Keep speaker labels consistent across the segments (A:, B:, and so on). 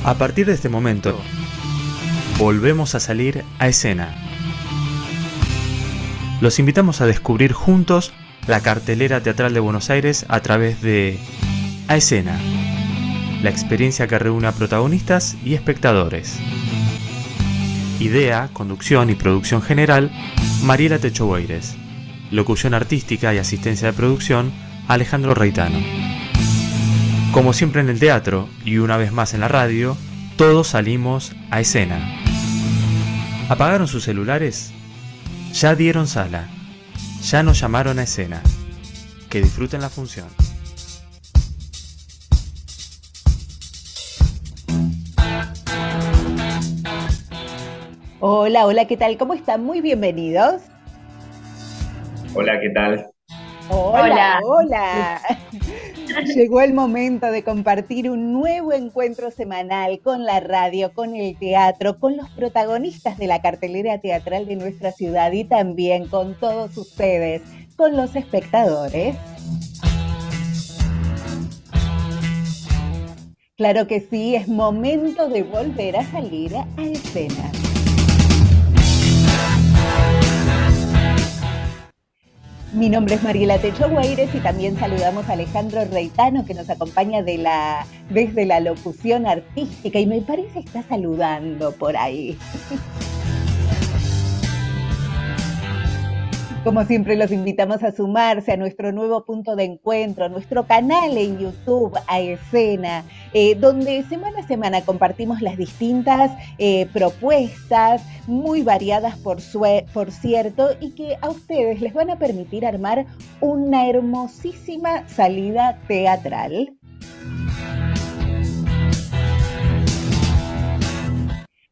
A: A partir de este momento, volvemos a salir a escena. Los invitamos a descubrir juntos la cartelera teatral de Buenos Aires a través de A Escena, la experiencia que reúne a protagonistas y espectadores. Idea, conducción y producción general, Mariela Techogueires. Locución artística y asistencia de producción, Alejandro Reitano. Como siempre en el teatro, y una vez más en la radio, todos salimos a escena. ¿Apagaron sus celulares? Ya dieron sala. Ya nos llamaron a escena. Que disfruten la función.
B: Hola, hola, ¿qué tal? ¿Cómo están? Muy bienvenidos.
C: Hola, ¿qué tal?
B: Hola, hola. Llegó el momento de compartir un nuevo encuentro semanal con la radio, con el teatro, con los protagonistas de la cartelera teatral de nuestra ciudad y también con todos ustedes, con los espectadores. Claro que sí, es momento de volver a salir a escena. Mi nombre es Mariela Techogueires y también saludamos a Alejandro Reitano, que nos acompaña desde la locución artística y me parece que está saludando por ahí. Como siempre, los invitamos a sumarse a nuestro nuevo punto de encuentro, a nuestro canal en YouTube, A Escena, donde semana a semana compartimos las distintas propuestas, muy variadas por cierto, y que a ustedes les van a permitir armar una hermosísima salida teatral.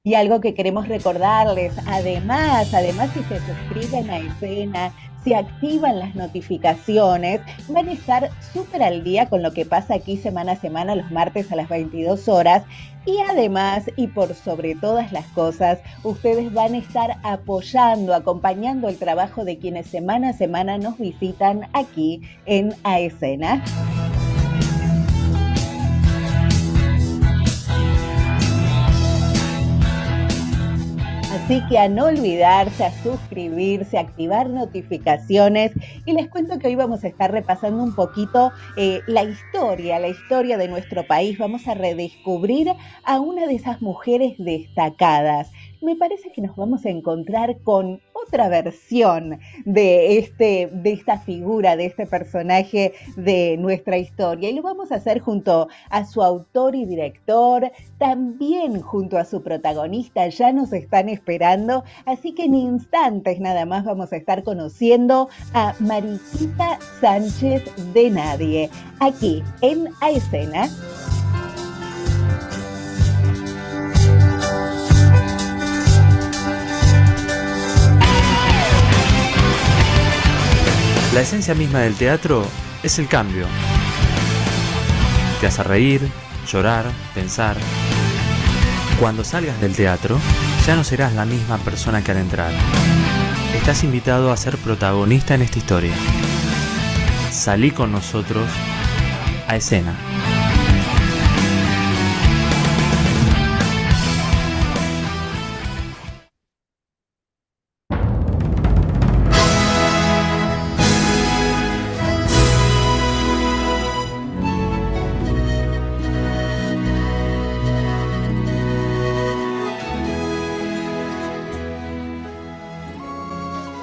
B: Y algo que queremos recordarles, además si se suscriben a Escena, si activan las notificaciones, van a estar súper al día con lo que pasa aquí semana a semana, los martes a las 22 horas. Y además, y por sobre todas las cosas, ustedes van a estar apoyando, acompañando el trabajo de quienes semana a semana nos visitan aquí en A Escena. Así que a no olvidarse, a suscribirse, a activar notificaciones. Y les cuento que hoy vamos a estar repasando un poquito la historia de nuestro país. Vamos a redescubrir a una de esas mujeres destacadas. Me parece que nos vamos a encontrar con otra versión de esta figura, de este personaje de nuestra historia. Y lo vamos a hacer junto a su autor y director, también junto a su protagonista. Ya nos están esperando, así que en instantes nada más vamos a estar conociendo a Mariquita Sánchez de Nadie, aquí en A Escena.
A: La esencia misma del teatro es el cambio. Te hace reír, llorar, pensar. Cuando salgas del teatro, ya no serás la misma persona que al entrar. Estás invitado a ser protagonista en esta historia. Salí con nosotros a escena.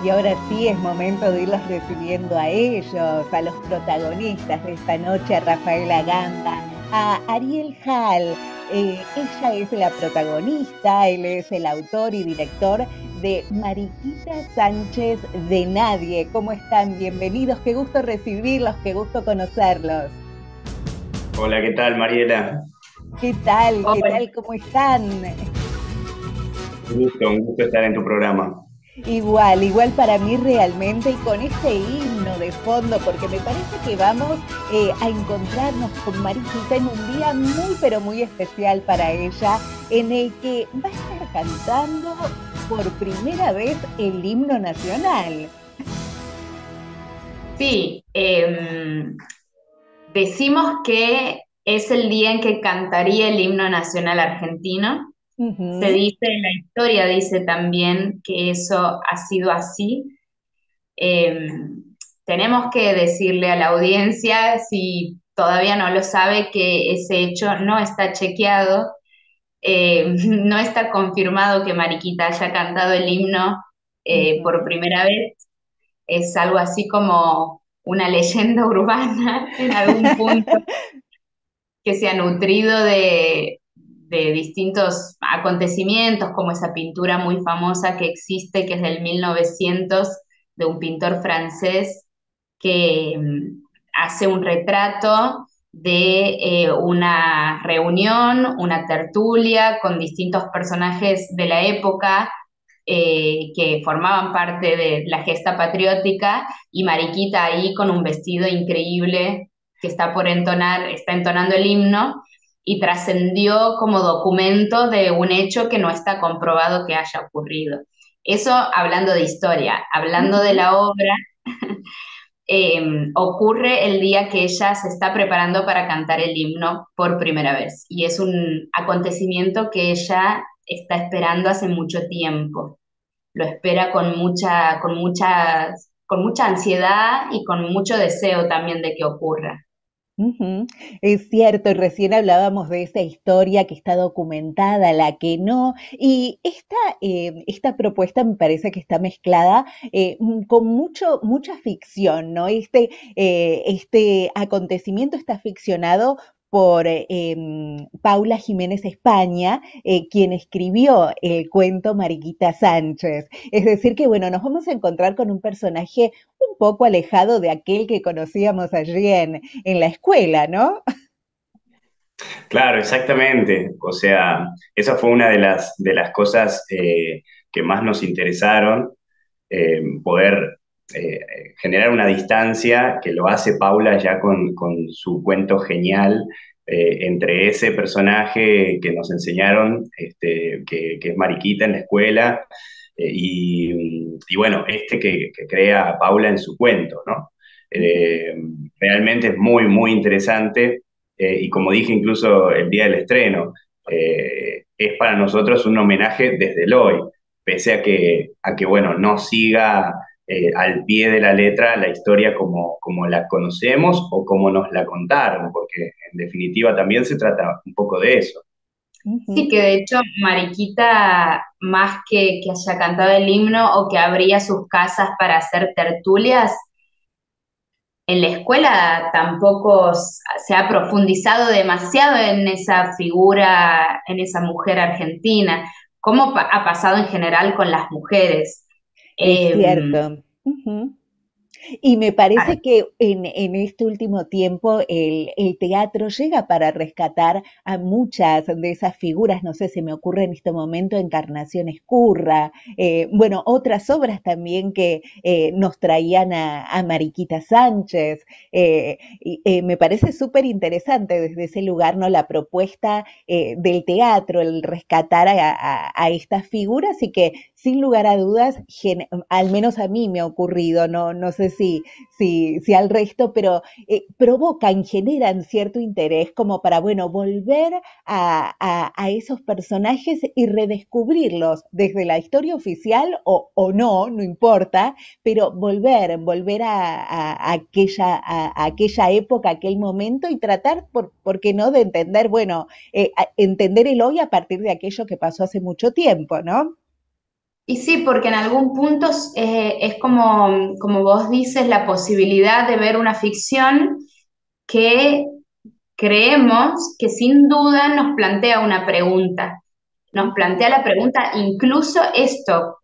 B: Y ahora sí es momento de irlos recibiendo a ellos, a los protagonistas de esta noche, a Rafaela Ganda, a Ariel Hall. Ella es la protagonista, él es el autor y director de Mariquita Sánchez de Nadie. ¿Cómo están? Bienvenidos, qué gusto recibirlos, qué gusto conocerlos.
C: Hola, ¿qué tal, Mariela?
B: ¿Qué tal? ¿Qué tal? ¿Cómo están?
C: Un gusto estar en tu programa.
B: Igual para mí realmente, y con este himno de fondo, porque me parece que vamos a encontrarnos con Mariquita en un día muy, pero muy especial para ella, en el que va a estar cantando por primera vez el himno nacional.
D: Sí, decimos que es el día en que cantaría el himno nacional argentino. Se
B: Ujú.
D: dice, la historia dice también que eso ha sido así. Eh, Tenemos que decirle a la audiencia, si todavía no lo sabe, que ese hecho no está chequeado, no está confirmado que Mariquita haya cantado el himno por
B: Ujú.
D: primera vez. Es algo así como una leyenda urbana en algún punto que se ha nutrido de distintos acontecimientos, como esa pintura muy famosa que existe, que es del 1900, de un pintor francés que hace un retrato de una reunión, una tertulia con distintos personajes de la época que formaban parte de la gesta patriótica, y Mariquita ahí con un vestido increíble que está por entonar, está entonando el himno, y trascendió como documento de un hecho que no está comprobado que haya ocurrido. Eso hablando de historia. Hablando de
B: Ujú.
D: la obra, ocurre el día que ella se está preparando para cantar el himno por primera vez. Y es un acontecimiento que ella está esperando hace mucho tiempo. Lo espera con mucha ansiedad y con mucho deseo también de que ocurra.
B: Ujú. Es cierto, y recién hablábamos de esa historia que está documentada, la que no, y esta propuesta me parece que está mezclada con mucha ficción, ¿no? Este acontecimiento está ficcionado por Paula Jiménez España, quien escribió el cuento Mariquita Sánchez. Es decir, que bueno, nos vamos a encontrar con un personaje un poco alejado de aquel que conocíamos allí en la escuela, ¿no?
C: Claro, exactamente. O sea, esa fue una de las cosas que más nos interesaron, poder generar una distancia que lo hace Paula ya con su cuento genial, entre ese personaje que nos enseñaron, que es Mariquita en la escuela, y bueno, que crea Paula en su cuento, ¿no?
B: Ujú.
C: Eh, Realmente es muy, muy interesante, y como dije incluso el día del estreno, es para nosotros un homenaje desde el hoy, pese a que bueno, no siga al pie de la letra la historia como la conocemos o como nos la contaron, porque en definitiva también se trata un poco de eso.
D: Sí,
B: Ujú.
D: que de hecho Mariquita, más que haya cantado el himno o que abría sus casas para hacer tertulias, en la escuela tampoco se ha profundizado demasiado en esa figura, en esa mujer argentina, como ha pasado en general con las mujeres.
B: Es
D: Eh,
B: cierto. Ujú. Y me parece que en este último tiempo el teatro llega para rescatar a muchas de esas figuras. No sé, se me ocurre en este momento Encarnación Escurra, bueno, otras obras también que nos traían a Mariquita Sánchez. Me parece súper interesante desde ese lugar, ¿no? La propuesta del teatro, el rescatar a estas figuras y que sin lugar a dudas, al menos a mí me ha ocurrido, no sé si al resto, pero provocan, generan cierto interés como para, bueno, volver a esos personajes y redescubrirlos desde la historia oficial o no, no importa, pero volver a aquella época, aquel momento y tratar, ¿por qué no?, de entender, bueno, entender el hoy a partir de aquello que pasó hace mucho tiempo, ¿no?
D: y sí, porque en algún punto es como, como vos dices, la posibilidad de ver una ficción que creemos que sin duda nos plantea una pregunta. Nos
B: Ujú.
D: plantea la pregunta, incluso esto,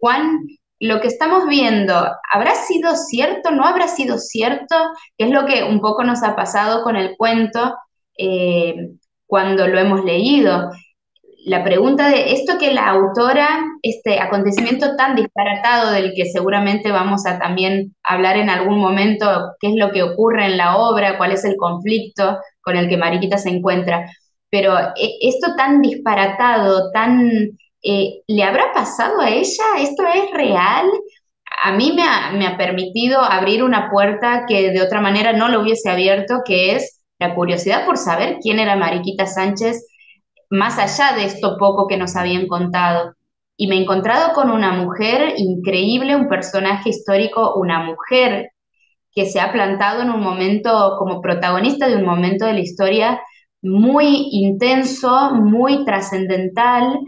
D: lo que estamos viendo, ¿habrá sido cierto? ¿No habrá sido cierto? Que es lo que un poco nos ha pasado con el cuento eh, cuando lo hemos leído. La pregunta de esto que la autora, este acontecimiento tan disparatado del que seguramente vamos a también hablar en algún momento, qué es lo que ocurre en la obra, cuál es el conflicto con el que Mariquita se encuentra, pero esto tan disparatado, ¿le habrá pasado a ella? ¿Esto es real? A mí me ha permitido abrir una puerta que de otra manera no lo hubiese abierto, que es la curiosidad por saber quién era Mariquita Sánchez, más allá de esto poco que nos habían contado. Y me he encontrado con una mujer increíble, un personaje histórico, una mujer que se ha plantado en un momento como protagonista de un momento de la historia muy intenso, muy trascendental,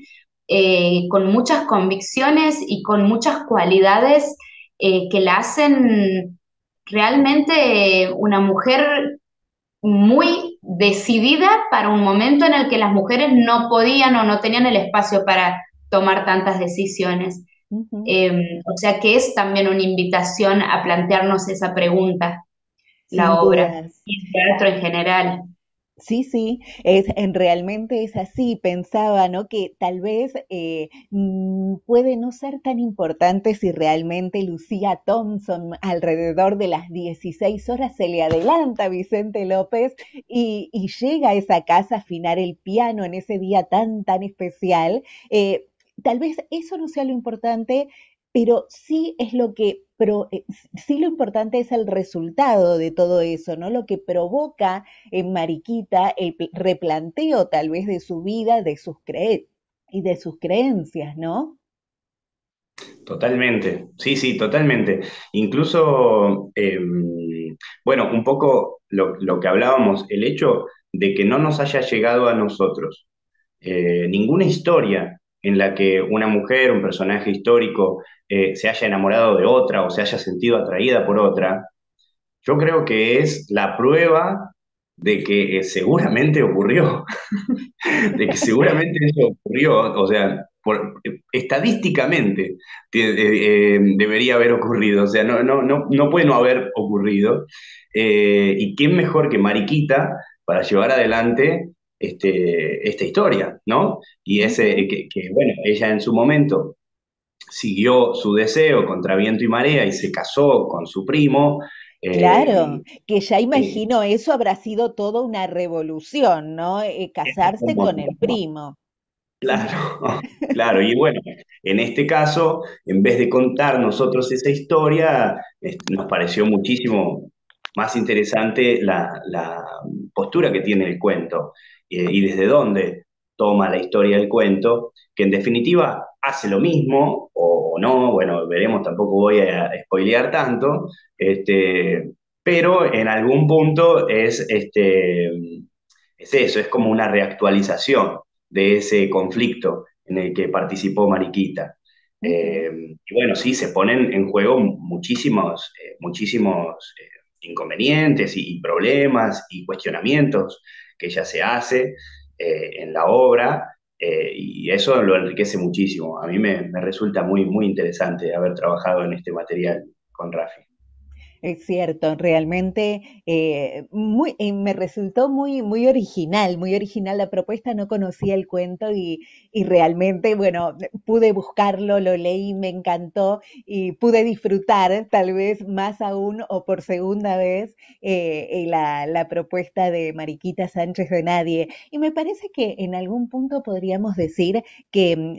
D: con muchas convicciones y con muchas cualidades que la hacen realmente una mujer muy decidida para un momento en el que las mujeres no podían o no tenían el espacio para tomar tantas decisiones.
B: Ujú.
D: O sea que es también una invitación a plantearnos esa pregunta,
B: Sin
D: la obra
B: dudas.
D: y el teatro en general.
B: Sí, sí, realmente es así. Pensaba, ¿no? Que tal vez puede no ser tan importante si realmente Lucía Thompson alrededor de las 16 horas se le adelanta a Vicente López y llega a esa casa a afinar el piano en ese día tan, tan especial. Eh, Tal vez eso no sea lo importante, pero sí es sí lo importante es el resultado de todo eso, ¿no? Lo que provoca en Mariquita el replanteo tal vez de su vida, y de sus creencias, ¿no?
C: Totalmente, sí, sí, totalmente. Incluso, bueno, un poco lo que hablábamos, el hecho de que no nos haya llegado a nosotros ninguna historia en la que una mujer, un personaje histórico, se haya enamorado de otra o se haya sentido atraída por otra, yo creo que es la prueba de que seguramente ocurrió, de que seguramente eso ocurrió, o sea, estadísticamente debería haber ocurrido, o sea, no puede no haber ocurrido. Y quién mejor que Mariquita para llevar adelante esta historia, ¿no? Y
B: Ujú.
C: bueno, ella en su momento siguió su deseo contra viento y marea y se casó con su primo. eh,
B: Claro, que ya
C: eh,
B: imagino eso habrá sido toda una revolución, ¿no? Casarse con el primo.
C: Claro, claro. Y bueno, en este caso, en vez de contar nosotros esa historia, nos pareció muchísimo más interesante la postura que tiene el cuento y desde dónde toma la historia del cuento, que en definitiva hace lo mismo o no, bueno, veremos, tampoco voy a spoilear tanto, pero en algún punto es eso, es como una reactualización de ese conflicto en el que participó Mariquita.
B: Ujú.
C: Y bueno, sí, se ponen en juego muchísimos inconvenientes y problemas y cuestionamientos que ella se hace en la obra, y eso lo enriquece muchísimo. A mí me resulta muy interesante haber trabajado en este material con Rafi.
B: Es cierto, realmente me resultó muy original la propuesta, no conocía el cuento y realmente, bueno, pude buscarlo, lo leí, me encantó y pude disfrutar tal vez más aún o por segunda vez la propuesta de Mariquita Sánchez de Nadie. Y me parece que en algún punto podríamos decir que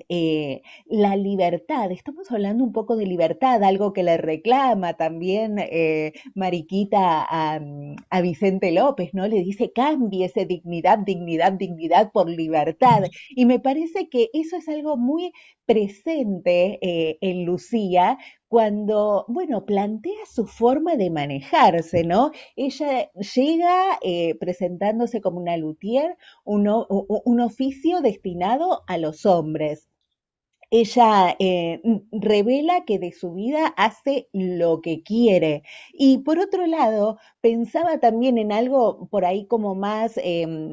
B: la libertad, estamos hablando un poco de libertad, algo que le reclama también Mariquita a Vicente López, ¿no? Le dice, cámbiese dignidad, dignidad, dignidad por libertad. Y me parece que eso es algo muy presente en Lucía cuando, bueno, plantea su forma de manejarse, ¿no? Ella llega presentándose como una luthier, un oficio destinado a los hombres. Ella revela que de su vida hace lo que quiere. Y por otro lado, pensaba también en algo por ahí como más,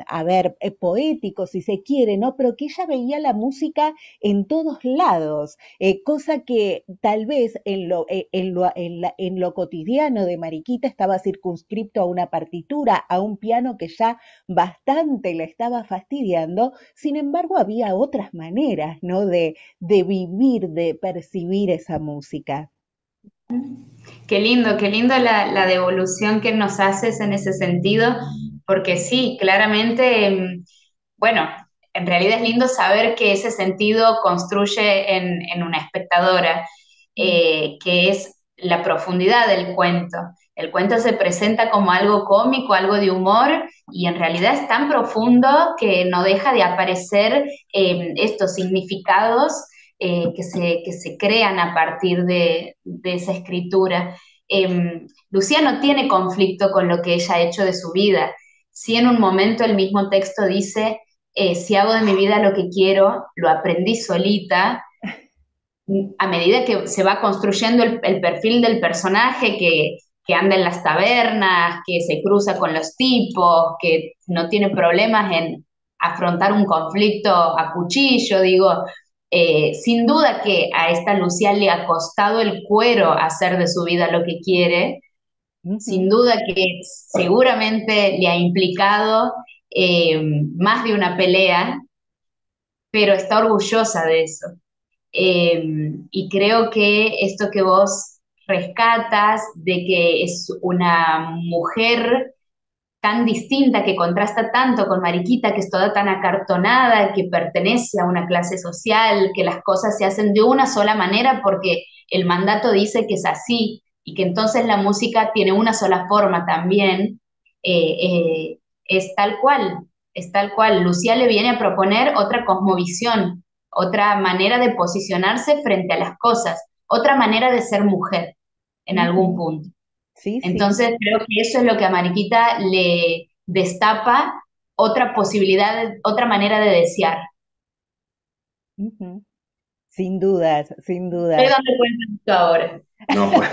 B: a ver, poético, si se quiere, ¿no? Pero que ella veía la música en todos lados, cosa que tal vez en lo cotidiano de Mariquita estaba circunscripto a una partitura, a un piano que ya bastante la estaba fastidiando. Sin embargo, había otras maneras, ¿no? De vivir, de percibir esa música.
D: Qué lindo la devolución que nos haces en ese sentido, porque sí, claramente, bueno, en realidad es lindo saber que ese sentido construye en una espectadora, que es la profundidad del cuento. El cuento se presenta como algo cómico, algo de humor, y en realidad es tan profundo que no deja de aparecer estos significados que se crean a partir de esa escritura. Lucía no tiene conflicto con lo que ella ha hecho de su vida. Sí, en un momento el mismo texto dice, si hago de mi vida lo que quiero, lo aprendí solita, a medida que se va construyendo el perfil del personaje que anda en las tabernas, que se cruza con los tipos, que no tiene problemas en afrontar un conflicto a cuchillo, digo, sin duda que a esta Lucía le ha costado el cuero hacer de su vida lo que quiere, sin duda que seguramente le ha implicado más de una pelea, pero está orgullosa de eso. Y creo que esto que vos rescatas de que es una mujer tan distinta, que contrasta tanto con Mariquita, que es toda tan acartonada, que pertenece a una clase social, que las cosas se hacen de una sola manera porque el mandato dice que es así, y que entonces la música tiene una sola forma también, es tal cual, es tal cual. Lucía le viene a proponer otra cosmovisión, otra manera de posicionarse frente a las cosas, otra manera de ser mujer en algún punto.
B: Sí, sí.
D: Entonces creo que eso es lo que a Mariquita le destapa otra posibilidad, otra manera de desear.
B: Sin dudas, sin dudas.
D: ¿De dónde cuentas esto ahora?
C: No, pues,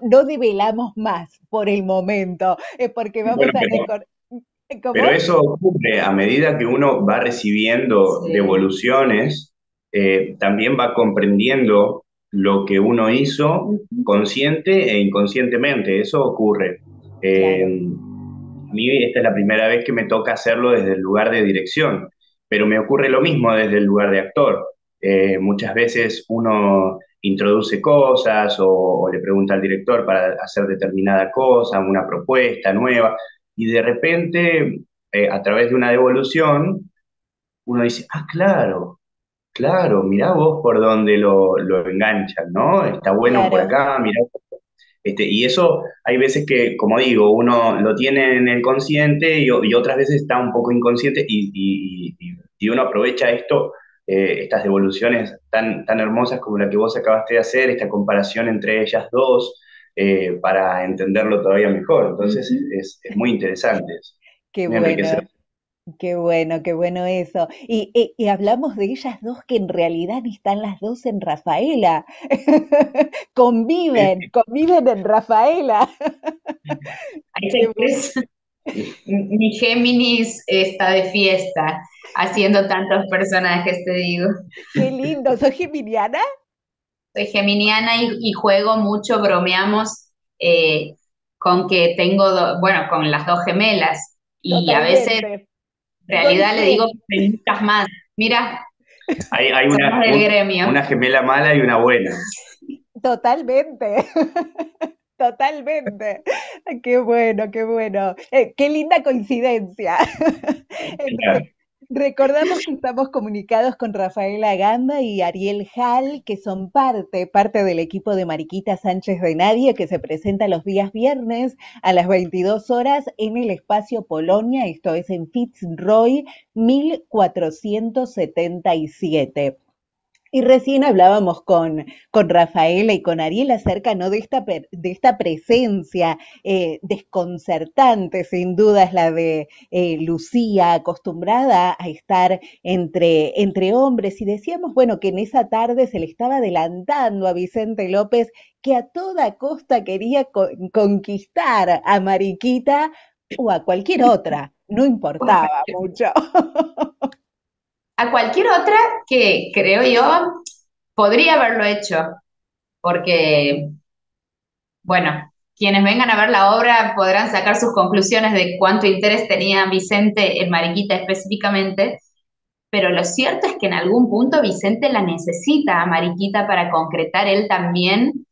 B: No develamos más por el momento, porque vamos
C: bueno,
B: a recordar. ¿Cómo?
C: pero eso ocurre a medida que uno va recibiendo
D: Sí.
C: devoluciones, también va comprendiendo lo que uno hizo consciente e inconscientemente. Eso ocurre.
B: Claro.
C: A mí esta es la primera vez que me toca hacerlo desde el lugar de dirección, pero me ocurre lo mismo desde el lugar de actor. Muchas veces uno introduce cosas o le pregunta al director para hacer determinada cosa, una propuesta nueva, y de repente, a través de una devolución, uno dice, ah, claro, claro, mirá vos por dónde lo enganchan, ¿no? Está bueno por
B: Claro.
C: acá, mirá. Y eso hay veces que, como digo, uno lo tiene en el consciente y otras veces está un poco inconsciente y uno aprovecha esto, estas devoluciones tan hermosas como la que vos acabaste de hacer, esta comparación entre ellas dos, para entenderlo todavía mejor. Entonces es muy interesante, es
B: Qué
C: muy
B: bueno,
C: enriquecedor.
B: qué bueno eso. Y hablamos de ellas dos que en realidad están las dos en Rafaela. Conviven en Rafaela.
D: Ahí
B: Qué
D: te
B: bueno.
D: ves. Mi Géminis está de fiesta, haciendo tantos personajes, te digo.
B: Qué lindo. ¿Sos geminiana?
D: Soy geminiana y juego mucho, bromeamos eh, con que tengo, bueno, con las dos gemelas. Y a veces,
B: Totalmente.
D: en
B: Doy
D: realidad, le
B: fe.
D: digo que hay muchas más. Mira,
C: Hay
D: somos del gremio.
C: una gemela mala y una buena.
B: Totalmente. Totalmente. Qué bueno, qué bueno. Qué linda coincidencia.
C: Claro.
B: Recordamos que estamos comunicados con Rafaela Gamba y Ariel Hall, que son parte del equipo de Mariquita Sánchez de Nadie, que se presenta los días viernes a las 22 horas en el espacio Polonia, esto es en Fitzroy 1477. Y recién hablábamos con Rafaela y con Ariel acerca, ¿no?, de esta presencia desconcertante, sin duda es la de Lucía, acostumbrada a estar entre hombres. Y decíamos, bueno, que en esa tarde se le estaba adelantando a Vicente López que a toda costa quería conquistar a Mariquita o a cualquier otra, no importaba mucho.
D: A cualquier otra que creo yo podría haberlo hecho, porque, bueno, quienes vengan a ver la obra podrán sacar sus conclusiones de cuánto interés tenía Vicente en Mariquita específicamente, pero lo cierto es que en algún punto Vicente la necesita a Mariquita para concretar él también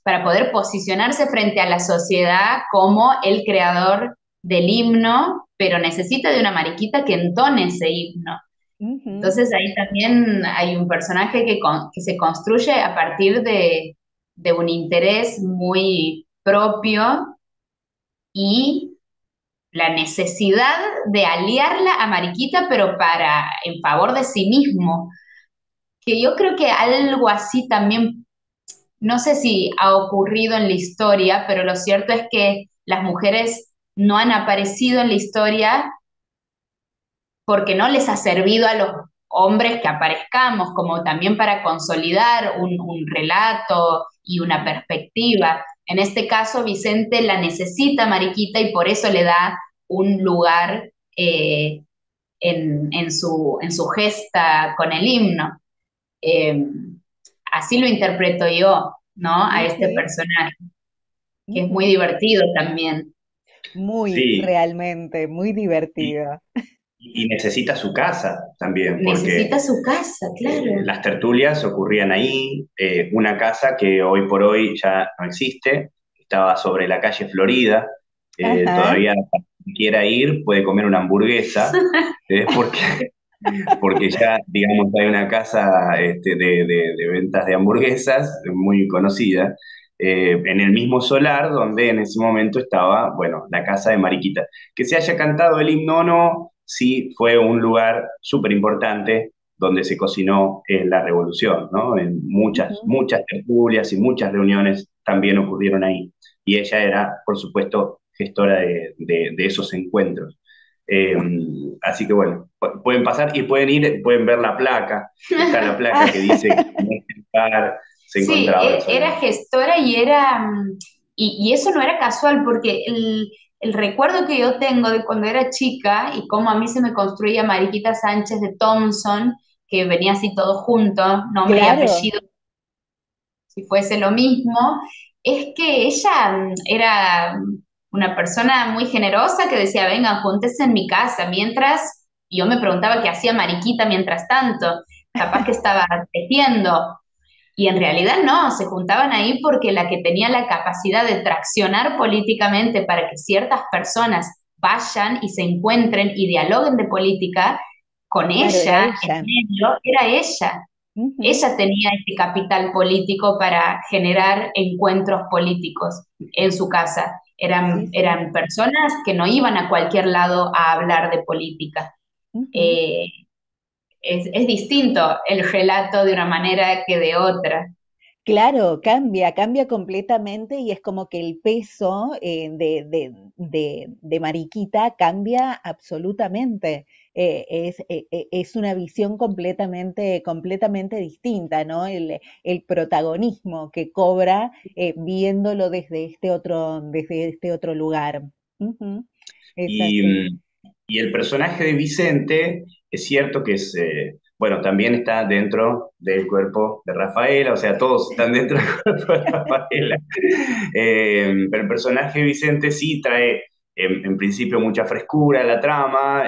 D: para poder posicionarse frente a la sociedad como el creador del himno, pero necesita de una Mariquita que entone ese himno.
B: Ujú.
D: Entonces ahí también hay un personaje que se construye a partir de un interés muy propio y la necesidad de aliarla a Mariquita, pero en favor de sí mismo. Que yo creo que algo así también, no sé si ha ocurrido en la historia, pero lo cierto es que las mujeres no han aparecido en la historia porque no les ha servido a los hombres que aparezcamos, como también para consolidar un relato y una perspectiva. En este caso, Vicente la necesita a Mariquita y por eso le da un lugar en su gesta con el himno. Eh, Así lo interpreto yo, ¿no? A este
B: Ok.
D: personaje, que es muy
B: Ujú.
D: divertido también.
B: Muy,
C: Sí,
B: realmente, muy
C: y,
B: divertido.
C: y necesita su casa también,
D: Necesita
C: porque
D: su casa, claro.
C: las tertulias ocurrían ahí, una casa que hoy por hoy ya no existe, estaba sobre la calle Florida,
B: Ajá.
C: todavía para quien quiera ir puede comer una hamburguesa, porque, porque ya, digamos, hay una casa de ventas de hamburguesas muy conocida, en el mismo solar donde en ese momento estaba, bueno, la casa de Mariquita. Que se haya cantado el himno o no, sí fue un lugar súper importante donde se cocinó la revolución, ¿no? En muchas,
B: Ujú.
C: muchas tertulias y muchas reuniones también ocurrieron ahí. Y ella era, por supuesto, gestora de esos encuentros. Eh, Así que bueno, pueden pasar y pueden ir, pueden ver la placa. Está la placa que dice que en este lugar se
D: Sí,
C: encontraba el
D: era
C: solar.
D: gestora y y eso no era casual, porque el recuerdo que yo tengo de cuando era chica y cómo a mí se me construía Mariquita Sánchez de Thompson, que venía así todo junto, nombre y
B: Claro,
D: apellido, si fuese lo mismo, es que ella era una persona muy generosa que decía, vengan, júntense en mi casa, mientras yo me preguntaba qué hacía Mariquita mientras tanto, capaz que estaba tejiendo, y en realidad no, se juntaban ahí porque la que tenía la capacidad de traccionar políticamente para que ciertas personas vayan y se encuentren y dialoguen de política con
B: claro, era
D: ella en
B: ella.
D: medio, era ella.
B: Ujú.
D: Ella tenía ese capital político para generar encuentros políticos en su casa.
B: Sí, sí.
D: Eran personas que no iban a cualquier lado a hablar de política.
B: Ujú.
D: Eh, es distinto el relato de una manera que de otra.
B: Claro, cambia, cambia completamente y es como que el peso de Mariquita cambia absolutamente. Es una visión completamente, completamente distinta, ¿no? El protagonismo que cobra viéndolo desde este otro lugar. Ujú. Es
C: Y,
B: así.
C: y el personaje de Vicente es cierto que es, bueno, también está dentro del cuerpo de Rafaela, o sea, todos están dentro del cuerpo de Rafaela. Pero el personaje de Vicente sí trae, en principio, mucha frescura a la trama,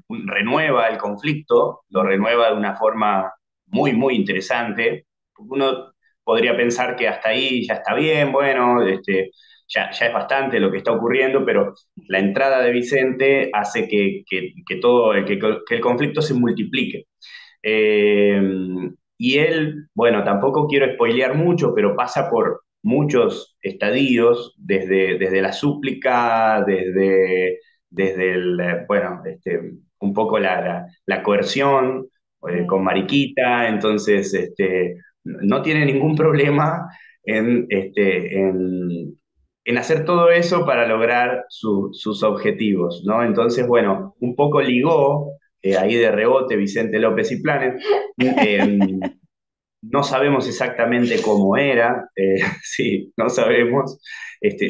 C: renueva el conflicto, lo renueva de una forma muy, muy interesante. Uno podría pensar que hasta ahí ya está bien, bueno, ya es bastante lo que está ocurriendo, pero la entrada de Vicente hace que el conflicto se multiplique. Eh, y él, bueno, tampoco quiero spoilear mucho, pero pasa por muchos estadios, desde la súplica, desde bueno, un poco la coerción con
B: Mm.
C: Mariquita, entonces no tiene ningún problema en hacer todo eso para lograr sus objetivos, ¿no? Entonces, bueno, un poco ligó ahí de rebote Vicente López y Planes. No sabemos exactamente cómo era, sí, no sabemos.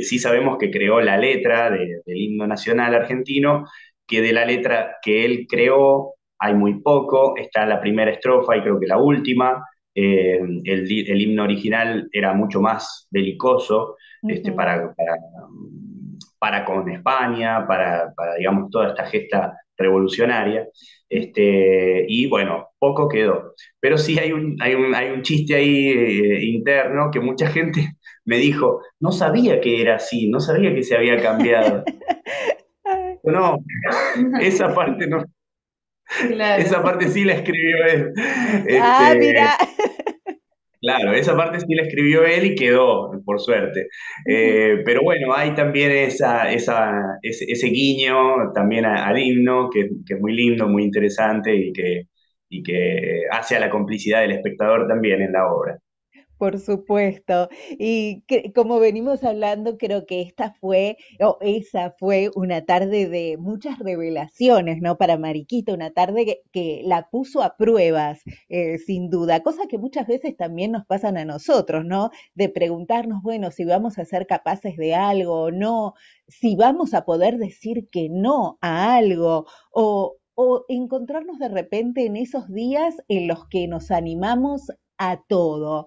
C: Sí sabemos que creó la letra del himno nacional argentino, que de la letra que él creó hay muy poco, está la primera estrofa y creo que la última. El himno original era mucho más belicoso
B: Ujú.
C: para con España, digamos, toda esta gesta revolucionaria. Y bueno, poco quedó. Pero sí hay un chiste ahí interno que mucha gente me dijo, no sabía que era así, no sabía que se había cambiado.
B: Ay,
C: No, esa parte no.
D: Claro.
C: Esa parte sí la escribió él.
B: Ah, mira.
C: Claro, esa parte sí la escribió él y quedó, por suerte. Pero bueno, hay también ese guiño también al himno, que es muy lindo, muy interesante y que hace a la complicidad del espectador también en la obra.
B: Por supuesto. Y como venimos hablando, creo que esta fue, o esa fue una tarde de muchas revelaciones, ¿no? Para Mariquita, una tarde que la puso a pruebas, sin duda, cosa que muchas veces también nos pasan a nosotros, ¿no? De preguntarnos, bueno, si vamos a ser capaces de algo o no, si vamos a poder decir que no a algo, o encontrarnos de repente en esos días en los que nos animamos a todo.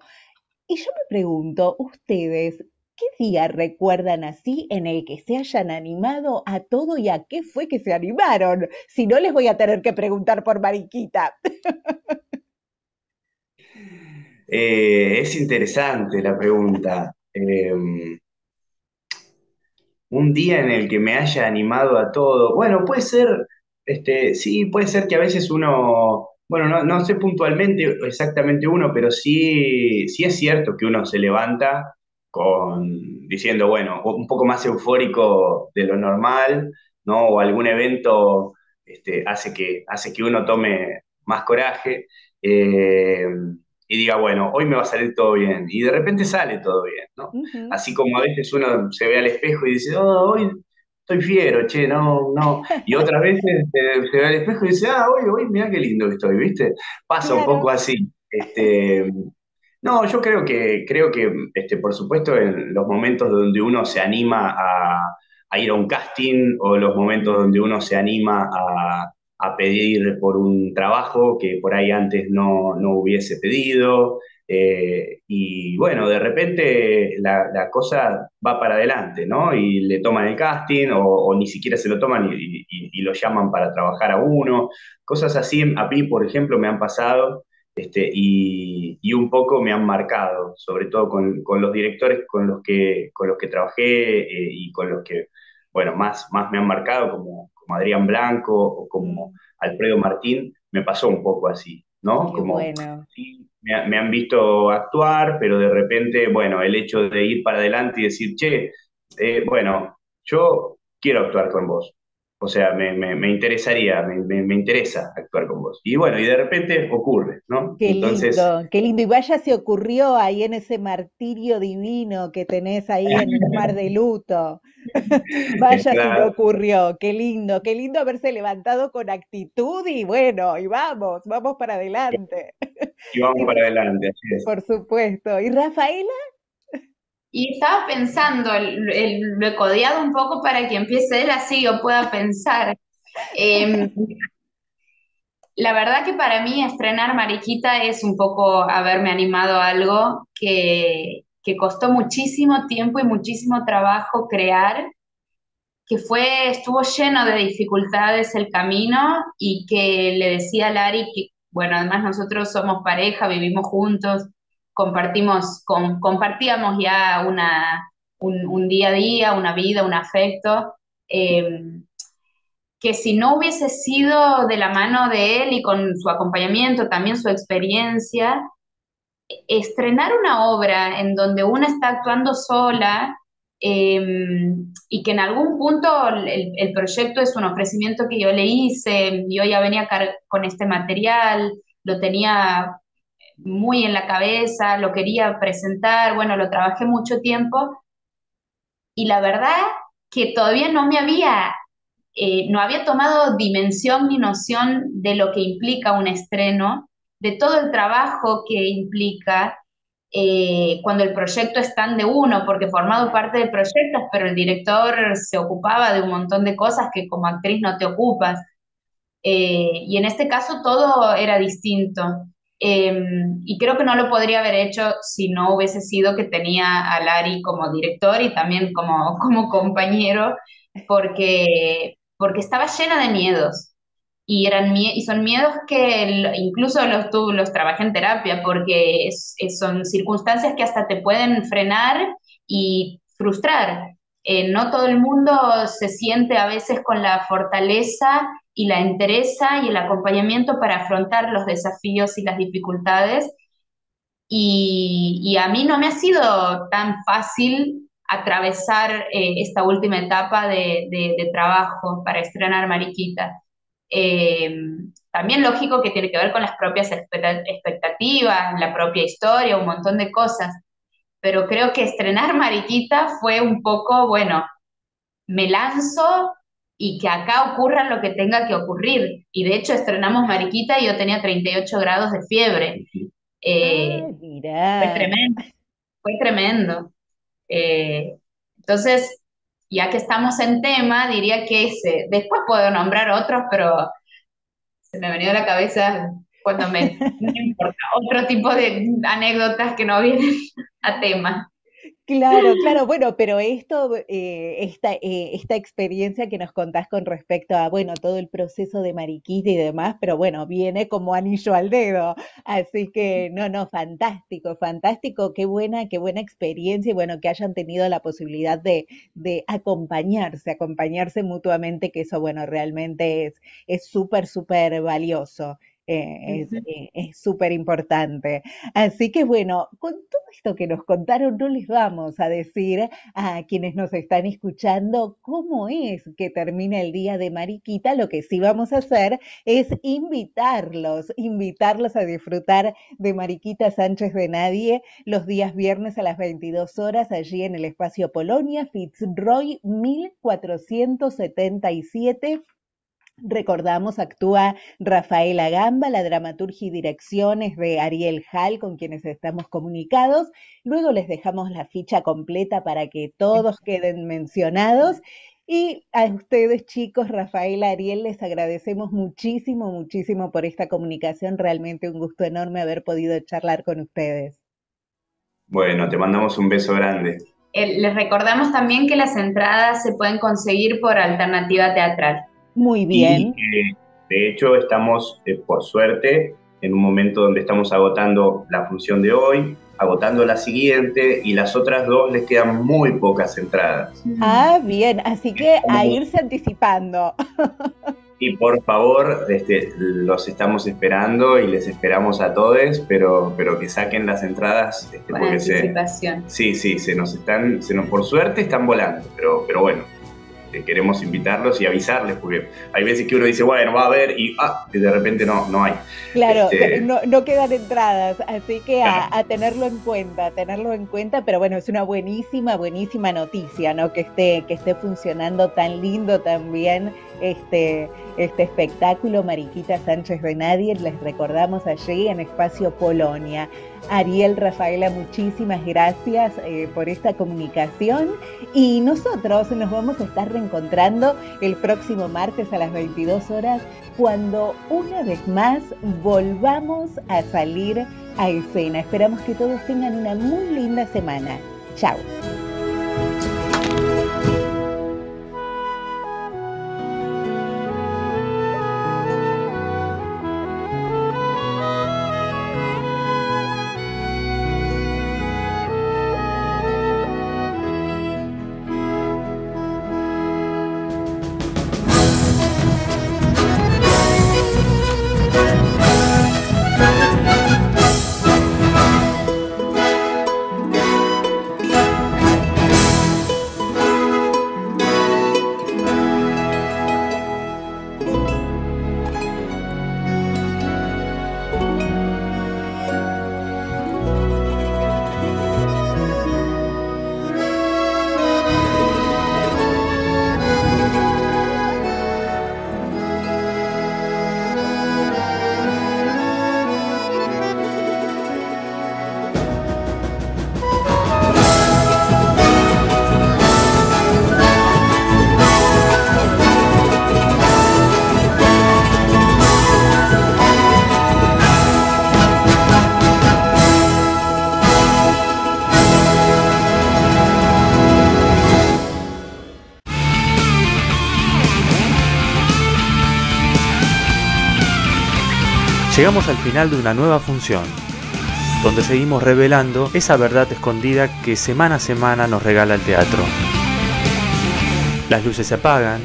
B: Y yo me pregunto, ustedes, ¿qué día recuerdan así en el que se hayan animado a todo y a qué fue que se animaron? Si no, les voy a tener que preguntar por Mariquita.
C: Es interesante la pregunta. Un día en el que me haya animado a todo. Bueno, puede ser, sí, puede ser que a veces uno, bueno, no sé puntualmente exactamente uno, pero sí es cierto que uno se levanta diciendo, bueno, un poco más eufórico de lo normal, ¿no? O algún evento hace que uno tome más coraje. eh, y diga, bueno, hoy me va a salir todo bien. Y de repente sale todo bien, ¿no?
B: Ujú.
C: Así como a veces uno se ve al espejo y dice, oh, hoy estoy fiero, che, no, no. Y otras veces se ve al espejo y dice, ah, hoy, mirá qué lindo que estoy, ¿viste? Pasa un
B: Claro.
C: poco así. No, yo creo que, por supuesto, en los momentos donde uno se anima a ir a un casting o los momentos donde uno se anima a pedir por un trabajo que por ahí antes no hubiese pedido, y bueno, de repente la cosa va para adelante, ¿no? Y le toman el casting o ni siquiera se lo toman y lo llaman para trabajar a uno. Cosas así a mí, por ejemplo, me han pasado, y un poco me han marcado, sobre todo con los directores con los que trabajé, y con los que, bueno, más me han marcado, como Adrián Blanco o como
B: Mm,
C: Alfredo Martín, me pasó un poco así, ¿no?
B: qué
C: Como
B: bueno.
C: sí, me han visto actuar, pero de repente, bueno, el hecho de ir para adelante y decir, che, bueno, yo quiero actuar con vos. O sea, me interesaría, me interesa actuar con vos. Y bueno, y de repente ocurre, ¿no?
B: Qué
C: Entonces,
B: lindo, qué lindo. Y vaya se ocurrió ahí en ese martirio divino que tenés ahí en el mar de luto. Vaya si le
C: claro,
B: ocurrió, qué lindo haberse levantado con actitud y bueno, y vamos, vamos para adelante.
C: y vamos
B: Y,
C: para adelante, así es.
B: por supuesto. ¿Y Rafaela?
D: Y estaba pensando, lo he codeado un poco para que empiece él así yo pueda pensar. Eh, la verdad que para mí estrenar Mariquita es un poco haberme animado a algo que costó muchísimo tiempo y muchísimo trabajo crear, estuvo lleno de dificultades el camino y que le decía a Lari que, bueno, además nosotros somos pareja, vivimos juntos, compartíamos ya un día a día, una vida, un afecto, eh, que si no hubiese sido de la mano de él y con su acompañamiento, también su experiencia, estrenar una obra en donde una está actuando sola, eh, y que en algún punto el proyecto es un ofrecimiento que yo le hice, yo ya venía con este material, lo tenía muy en la cabeza, lo quería presentar, bueno, lo trabajé mucho tiempo y la verdad que todavía no había tomado dimensión ni noción de lo que implica un estreno, de todo el trabajo que implica, cuando el proyecto es tan de uno, porque he formado parte de proyectos, pero el director se ocupaba de un montón de cosas que como actriz no te ocupas. Y en este caso todo era distinto. Y creo que no lo podría haber hecho si no hubiese sido que tenía a Lari como director y también como compañero, porque estaba llena de miedos. Y son miedos que incluso los trabajé en terapia, porque son circunstancias que hasta te pueden frenar y frustrar. No todo el mundo se siente a veces con la fortaleza y la entereza y el acompañamiento para afrontar los desafíos y las dificultades. Y a mí no me ha sido tan fácil atravesar esta última etapa de trabajo para estrenar Mariquita. Eh, También lógico que tiene que ver con las propias expectativas, la propia historia, un montón de cosas, pero creo que estrenar Mariquita fue un poco, bueno, me lanzo y que acá ocurra lo que tenga que ocurrir. Y de hecho estrenamos Mariquita y yo tenía 38 grados de fiebre.
B: Ah,
D: Eh, Fue
B: mirá.
D: tremendo, fue tremendo. Eh, entonces, ya que estamos en tema, diría que ese. Después puedo nombrar otros, pero se me venía a la cabeza cuando no importa, otro tipo de anécdotas que no vienen a tema.
B: Claro, claro, bueno, pero esta experiencia que nos contás con respecto a, bueno, todo el proceso de Mariquita y demás, pero bueno, viene como anillo al dedo. Así que, no, no, fantástico, fantástico, qué buena experiencia y bueno, que hayan tenido la posibilidad de acompañarse mutuamente, que eso, bueno, realmente es súper, súper valioso.
D: Ujú.
B: Es súper importante. Así que bueno, con todo esto que nos contaron, no les vamos a decir a quienes nos están escuchando cómo es que termina el día de Mariquita. Lo que sí vamos a hacer es invitarlos a disfrutar de Mariquita Sánchez de Nadie los días viernes a las 22 horas allí en el Espacio Polonia, Fitzroy 1477. Recordamos, actúa Rafaela Gamba, la dramaturgia y direcciones de Ariel Hall, con quienes estamos comunicados. Luego les dejamos la ficha completa para que todos queden mencionados. Y a ustedes, chicos, Rafaela, Ariel, les agradecemos muchísimo, muchísimo por esta comunicación. Realmente un gusto enorme haber podido charlar con ustedes.
C: Bueno, te mandamos un beso grande.
D: Les recordamos también que las entradas se pueden conseguir por alternativa teatral.
B: Muy
C: Y
B: bien.
C: de hecho estamos, por suerte, en un momento donde estamos agotando la función de hoy, agotando la siguiente y las otras dos les quedan muy pocas entradas.
B: Ah, bien, así que a irse anticipando.
C: Y por favor, los estamos esperando y les esperamos a todos, pero que saquen las entradas.
D: Con
C: Porque
D: anticipación.
C: sí, por suerte están volando, pero bueno, queremos invitarlos y avisarles, porque hay veces que uno dice, bueno, va a haber, y de repente no hay.
B: Claro, no quedan entradas, así que a tenerlo en cuenta, pero bueno, es una buenísima, buenísima noticia, ¿no? Que esté funcionando tan lindo también este espectáculo Mariquita Sánchez de Nadie. Les recordamos allí en Espacio Polonia. Ariel, Rafaela, muchísimas gracias por esta comunicación y nosotros nos vamos a estar reencontrando el próximo martes a las 22 horas cuando una vez más volvamos a salir a escena. Esperamos que todos tengan una muy linda semana. Chao.
A: Llegamos al final de una nueva función, donde seguimos revelando esa verdad escondida que semana a semana nos regala el teatro. Las luces se apagan,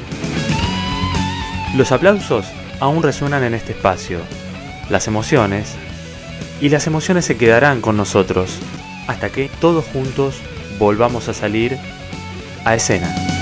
A: Los aplausos aún resuenan en este espacio, las emociones se quedarán con nosotros hasta que todos juntos volvamos a salir a escena.